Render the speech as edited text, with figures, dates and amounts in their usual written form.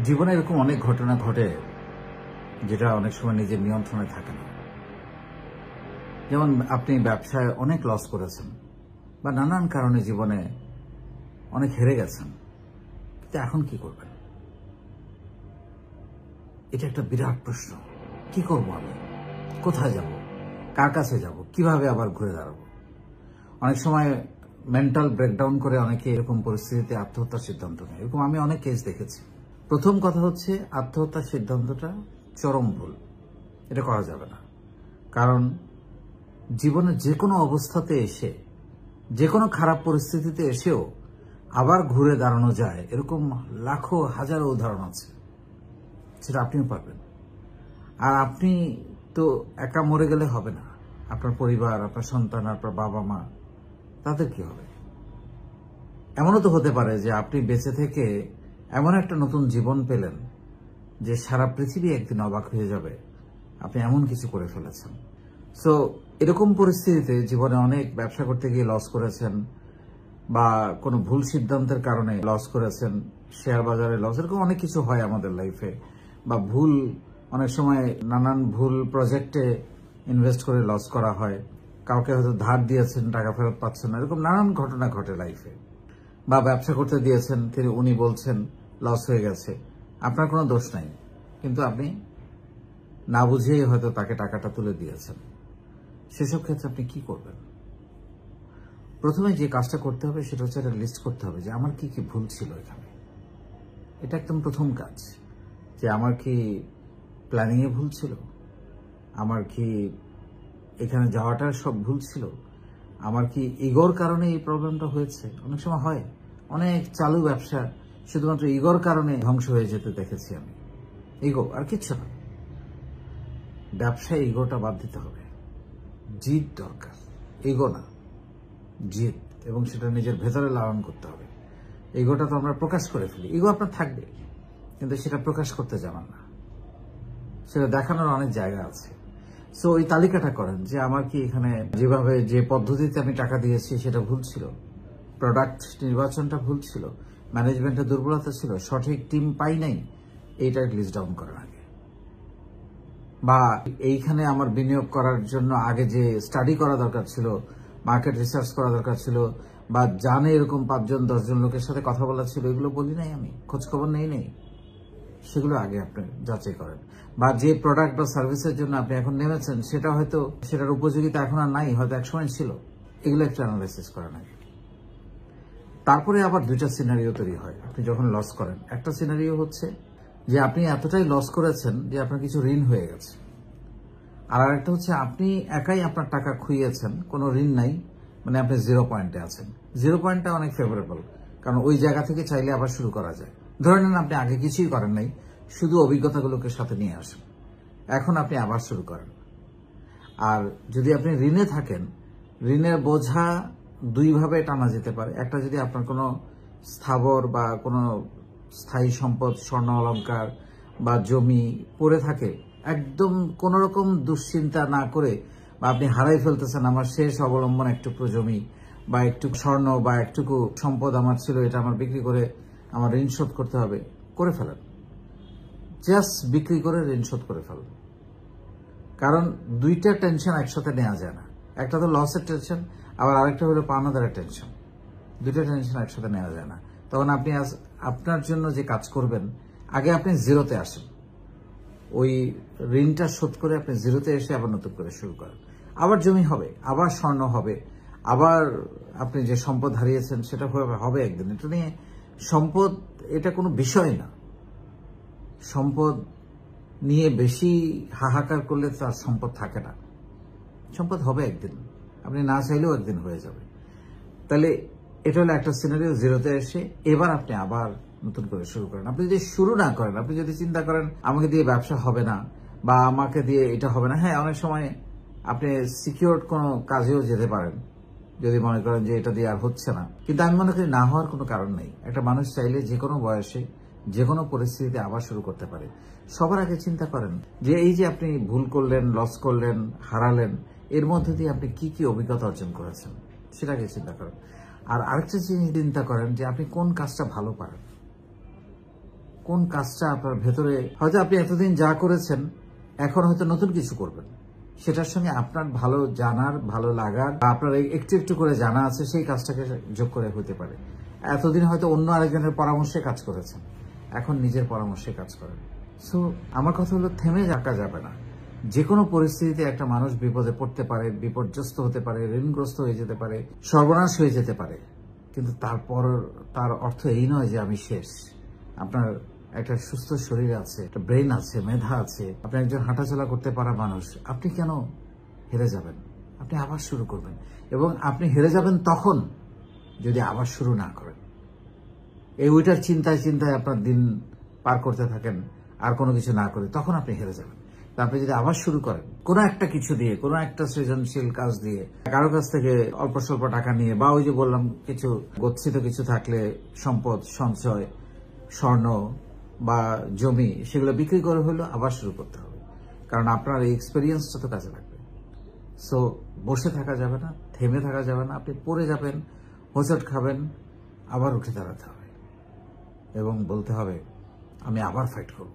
জীবনে এরকম অনেক ঘটনা ঘটে যেটা অনেক সময় নিজের নিয়ন্ত্রণে থাকে না। যেমন আপনি ব্যবসায় অনেক লস করেছেন বা নানান কারণে জীবনে অনেক হেরে গেছেন, কিন্তু এখন কি করবেন? এটা একটা বিরাট প্রশ্ন। কি করব আমি? কোথায় যাব? কার কাছে যাব? কিভাবে আবার ঘুরে দাঁড়াবো? অনেক সময় মেন্টাল ব্রেকডাউন করে অনেকে এরকম পরিস্থিতিতে আত্মহত্যার সিদ্ধান্ত নেয়। এরকম আমি অনেক কেস দেখেছি। প্রথম কথা হচ্ছে, আত্মহত্যার সিদ্ধান্তটা চরম ভুল। এটা করা যাবে না। কারণ জীবনের যে কোনো অবস্থাতে এসে, যে কোনো খারাপ পরিস্থিতিতে এসেও আবার ঘুরে দাঁড়ানো যায়, এরকম লাখো হাজারো উদাহরণ আছে। সেটা আপনিও পারবেন। আর আপনি তো একা মরে গেলে হবে না। আপনার পরিবার, আপনার সন্তান, আপনার বাবা মা, তাদের কি হবে? এমনও তো হতে পারে যে আপনি বেঁচে থেকে এমন একটা নতুন জীবন পেলেন যে সারা পৃথিবী একদিন অবাক হয়ে যাবে আপনি এমন কিছু করে ফেলেছেন। সো এরকম পরিস্থিতিতে জীবনে অনেক ব্যবসা করতে গিয়ে লস করেছেন, বা কোনো ভুল সিদ্ধান্তের কারণে লস করেছেন, শেয়ার বাজারে লস, এরকম অনেক কিছু হয় আমাদের লাইফে। বা অনেক সময় নানান ভুল প্রজেক্টে ইনভেস্ট করে লস করা হয়। কাউকে হয়তো ধার দিয়েছেন, টাকা ফেরত পাচ্ছেন না, এরকম নানান ঘটনা ঘটে লাইফে। বা ব্যবসা করতে দিয়েছেন, উনি বলছেন লস হয়ে গেছে, আপনার কোনো দোষ নাই, কিন্তু আপনি না বুঝেই হয়তো তাকে টাকাটা তুলে দিয়েছেন। সেসব ক্ষেত্রে আপনি কি করবেন? প্রথমে যে কাজটা করতে হবে সেটা হচ্ছে একটা লিস্ট করতে হবে যে আমার কি কি ভুল ছিল এখানে। এটা একদম প্রথম কাজ, যে আমার কি প্ল্যানিংয়ে ভুল ছিল, আমার কি এখানে যাওয়াটা সব ভুল ছিল, আমার কি ইগোর কারণে এই প্রবলেমটা হয়েছে। অনেক সময় হয় অনেক চালু ব্যবসা শুধুমাত্র ইগোর কারণে ধ্বংস হয়ে যেতে দেখেছি আমি। ইগো আর কিচ্ছু না। ব্যবসায় ইগোটা বাদ দিতে হবে। জিদ দরকার, ইগো না, জিদ। এবং সেটা নিজের ভেতরে লালন করতে হবে। ইগোটা তো আমরা প্রকাশ করে ফেলি। ইগো আপনার থাকবে, কিন্তু সেটা প্রকাশ করতে জানান না, সেটা দেখানোর অনেক জায়গা আছে। সো ওই তালিকাটা করেন যে আমার কি এখানে যেভাবে যে পদ্ধতিতে আমি টাকা দিয়েছি সেটা ভুল ছিল, প্রোডাক্ট নির্বাচনটা ভুল ছিল, ম্যানেজমেন্টের দুর্বলতা ছিল, সঠিক টিম পাই নাই, এইটা লিস্ট ডাউন করেন আগে। বা এইখানে আমার বিনিয়োগ করার জন্য আগে যে স্টাডি করা দরকার ছিল, মার্কেট রিসার্চ করা দরকার ছিল, বা জানে এরকম 5-10 জন লোকের সাথে কথা বলা ছিল, এগুলো বলি নাই আমি, খোঁজখবর নেই, সেগুলো আগে আপনি যাচাই করেন। বা যে প্রোডাক্ট বা সার্ভিসের জন্য আপনি এখন নেমেছেন সেটা হয়তো সেটার উপযোগিতা এখন আর নাই, হয়তো একসময় ছিল, এগুলো একটু অ্যানালাইসিস করেন আগে। তারপরে আবার দুইটা সিনারিও তৈরি হয় আপনি যখন লস করেন। একটা সিনারিও হচ্ছে যে আপনি এতটাই লস করেছেন যে আপনার কিছু ঋণ হয়ে গেছে। আর আরেকটা হচ্ছে আপনি একাই আপনার টাকা খুইয়েছেন, কোনো ঋণ নাই, মানে আপনি 0 পয়েন্টে আছেন। 0 পয়েন্টটা অনেক ফেভারেবল, কারণ ওই জায়গা থেকে চাইলে আবার শুরু করা যায়। ধরে নেন আপনি আগে কিছুই করেন নাই, শুধু অভিজ্ঞতাগুলোকে সাথে নিয়ে আসেন, এখন আপনি আবার শুরু করেন। আর যদি আপনি ঋণে থাকেন, ঋণের বোঝা দুইভাবে টানা যেতে পারে। একটা, যদি আপনার কোনো স্থাবর বা কোনো স্থায়ী সম্পদ, স্বর্ণ অলংকার বা জমি পড়ে থাকে, একদম কোন রকম দুশ্চিন্তা না করে, বা আপনি হারাই ফেলতেছেন, আমার শেষ অবলম্বন একটুকু জমি বা একটু স্বর্ণ বা একটুকু সম্পদ আমার ছিল, এটা আমার বিক্রি করে আমার ঋণ শোধ করতে হবে, করে ফেলেন। জাস্ট বিক্রি করে ঋণ শোধ করে ফেলেন। কারণ দুইটা টেনশন একসাথে নেওয়া যায় না। একটা তো লসের টেনশন, আবার আরেকটা হলো পাওনাদারের টেনশন। দুইটা টেনশন একসাথে নেওয়া যায় না। তখন আপনি আপনার জন্য যে কাজ করবেন, আগে আপনি জিরোতে আসেন, ওই ঋণটা শোধ করে আপনি জিরোতে এসে আবার নতুন করে শুরু করেন। আবার জমি হবে, আবার স্বর্ণ হবে, আবার আপনি যে সম্পদ হারিয়েছেন সেটা হবে একদিন। এটা নিয়ে সম্পদ, এটা কোনো বিষয় না। সম্পদ নিয়ে বেশি হাহাকার করলে তার সম্পদ থাকে না। সম্পদ হবে একদিন, আপনি না চাইলেও একদিন হয়ে যাবে। তাহলে এটা হলো একটা সিনারিও, জিরোতে এসে এবার আপনি আবার নতুন করে শুরু করেন। আপনি যদি শুরু না করেন, আপনি যদি চিন্তা করেন আমাকে দিয়ে ব্যবসা হবে না বা আমাকে দিয়ে এটা হবে না, হ্যাঁ, অনেক সময় আপনি সিকিউরড কোনো কাজেও যেতে পারেন যদি মনে করেন যে এটা দিয়ে আর হচ্ছে না। কিন্তু আমি মনে করি না হওয়ার কোনো কারণ নেই। একটা মানুষ চাইলে যে কোনো বয়সে, যে কোনো পরিস্থিতিতে আবার শুরু করতে পারে। সবার আগে চিন্তা করেন যে এই যে আপনি ভুল করলেন, লস করলেন, হারালেন, এর মধ্যে দিয়ে আপনি কি কি অভিজ্ঞতা অর্জন করেছেন সেটাকে চিন্তা করেন। আর আরেকটা জিনিস চিন্তা করেন যে আপনি কোন কাজটা ভালো পারেন। কোন কাজটা আপনার ভেতরে, হয়তো আপনি এতদিন যা করেছেন এখন হয়তো নতুন কিছু করবেন, সেটার সঙ্গে আপনার ভালো জানার, ভালো লাগার, আপনার একটু একটু করে জানা আছে সেই কাজটাকে যোগ করে হতে পারে। এতদিন হয়তো অন্য আরেকজনের পরামর্শে কাজ করেছেন, এখন নিজের পরামর্শে কাজ করেন। সো আমার কথা হলো, থেমে থাকা যাবে না। যে কোনো পরিস্থিতিতে একটা মানুষ বিপদে পড়তে পারে, বিপর্যস্ত হতে পারে, ঋণগ্রস্ত হয়ে যেতে পারে, সর্বনাশ হয়ে যেতে পারে, কিন্তু তারপর তার অর্থ এই নয় যে আমি শেষ। আপনার একটা সুস্থ শরীর আছে, একটা ব্রেন আছে, মেধা আছে, আপনি একজন হাঁটাচলা করতে পারা মানুষ, আপনি কেন হেরে যাবেন? আপনি আবার শুরু করবেন, এবং আপনি হেরে যাবেন তখন যদি আবার শুরু না করেন। ওইটার চিন্তায় চিন্তায় আপনার দিন পার করতে থাকেন আর কোনো কিছু না করে, তখন আপনি হেরে যাবেন। আপনি যদি আবার শুরু করেন কোনো একটা কিছু দিয়ে, কোনো একটা সৃজনশীল কাজ দিয়ে, কারো কাছ থেকে অল্প স্বল্প টাকা নিয়ে, বা ওই যে বললাম কিছু গচ্ছিত কিছু থাকলে সম্পদ, সঞ্চয়, স্বর্ণ বা জমি, সেগুলো বিক্রি করে হলেও আবার শুরু করতে হবে, কারণ আপনার এই এক্সপেরিয়েন্সটা তো কাজে লাগবে। সো বসে থাকা যাবে না, থেমে থাকা যাবে না। আপনি পড়ে যাবেন, হোঁচট খাবেন, আবার উঠে দাঁড়াতে হবে এবং বলতে হবে আমি আবার ফাইট করব।